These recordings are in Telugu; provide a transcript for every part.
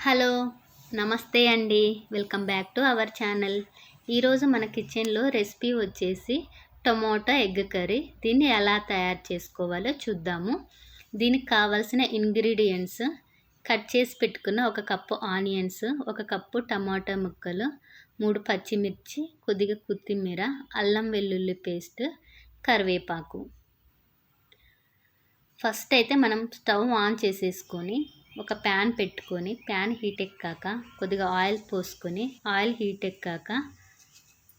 హలో నమస్తే అండి. Welcome back to our channel. ఈరోజు మన కిచెన్లో రెసిపీ వచ్చేసి టొమాటో ఎగ్ కర్రీ. దీన్ని ఎలా తయారు చేసుకోవాలో చూద్దాము. దీనికి కావాల్సిన ఇంగ్రీడియంట్స్ కట్ చేసి పెట్టుకున్న 1 కప్పు ఆనియన్స్, 1 కప్పు టమాటా ముక్కలు, 3 పచ్చిమిర్చి, కొద్దిగా కొత్తిమీర, అల్లం వెల్లుల్లి పేస్ట్, కరివేపాకు. ఫస్ట్ అయితే మనం స్టవ్ ఆన్ చేసేసుకొని ఒక ప్యాన్ పెట్టుకొని ప్యాన్ హీట్ ఎక్కాక కొద్దిగా ఆయిల్ పోసుకొని ఆయిల్ హీట్ ఎక్కాక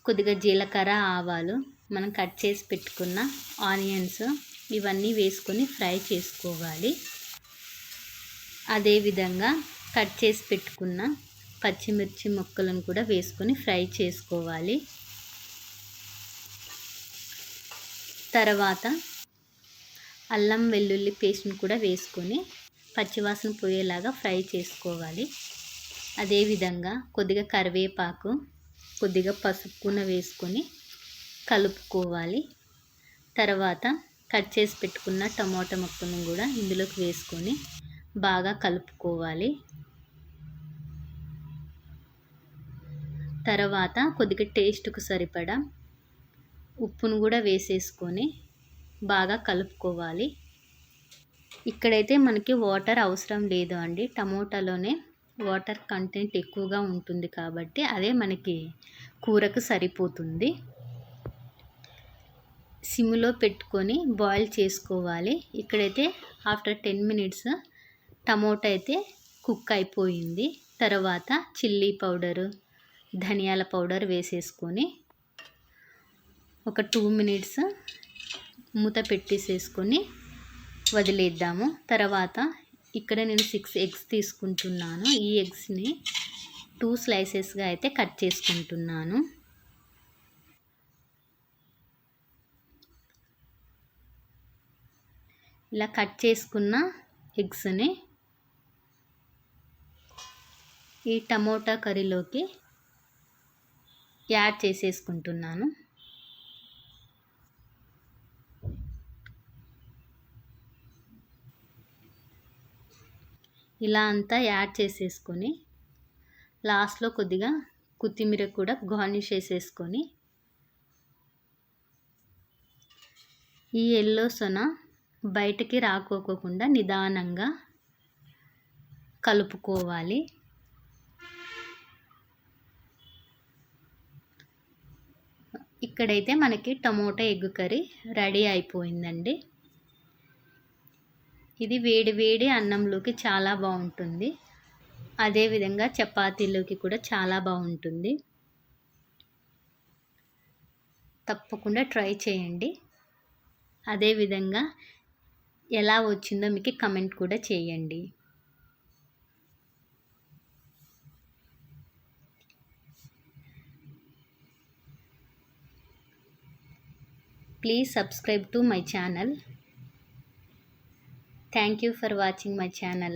కొద్దిగా జీలకర్ర, ఆవాలు, మనం కట్ చేసి పెట్టుకున్న ఆనియన్స్ ఇవన్నీ వేసుకొని ఫ్రై చేసుకోవాలి. అదేవిధంగా కట్ చేసి పెట్టుకున్న పచ్చిమిర్చి ముక్కలను కూడా వేసుకొని ఫ్రై చేసుకోవాలి. తర్వాత అల్లం వెల్లుల్లి పేస్ట్ని కూడా వేసుకొని పచ్చివాసన పోయేలాగా ఫ్రై చేసుకోవాలి. అదేవిధంగా కొద్దిగా కరివేపాకు, కొద్దిగా పసుపు కూడా వేసుకొని కలుపుకోవాలి. తర్వాత కట్ చేసి పెట్టుకున్న టమాటా ముక్కలను కూడా ఇందులోకి వేసుకొని బాగా కలుపుకోవాలి. తర్వాత కొద్దిగా టేస్ట్కు సరిపడా ఉప్పును కూడా వేసేసుకొని బాగా కలుపుకోవాలి. ఇక్కడైతే మనకి వాటర్ అవసరం లేదు అండి. టమోటాలోనే వాటర్ కంటెంట్ ఎక్కువగా ఉంటుంది కాబట్టి అదే మనకి కూరకు సరిపోతుంది. సిమ్లో పెట్టుకొని బాయిల్ చేసుకోవాలి. ఇక్కడైతే ఆఫ్టర్ 10 మినిట్స్ టమోటా అయితే కుక్ అయిపోయింది. తర్వాత చిల్లీ పౌడరు, ధనియాల పౌడర్ వేసేసుకొని ఒక 2 మినిట్స్ మూత పెట్టేసేసుకొని వదిలేద్దాము. తర్వాత ఇక్కడ నేను 6 ఎగ్స్ తీసుకుంటున్నాను. ఈ ఎగ్స్ని 2 స్లైసెస్గా అయితే కట్ చేసుకుంటున్నాను. ఇలా కట్ చేసుకున్న ఎగ్స్ని ఈ టమోటా కర్రీలోకి యాడ్ చేసేసుకుంటున్నాను. ఇలా అంతా యాడ్ చేసేసుకొని లాస్ట్లో కొద్దిగా కొత్తిమీర కూడా గార్నిష్ చేసేసుకొని ఈ ఎల్లోసొన బయటికి రాకోకుండా నిదానంగా కలుపుకోవాలి. ఇక్కడైతే మనకి టమోటా ఎగ్ కర్రీ రెడీ అయిపోయిందండి. ఇది వేడి వేడి అన్నంలోకి చాలా బాగుంటుంది. అదేవిధంగా చపాతీలోకి కూడా చాలా బాగుంటుంది. తప్పకుండా ట్రై చేయండి. అదేవిధంగా ఎలా వచ్చిందో మీకు కమెంట్ కూడా చేయండి. Please subscribe to my channel. Thank you for watching my channel.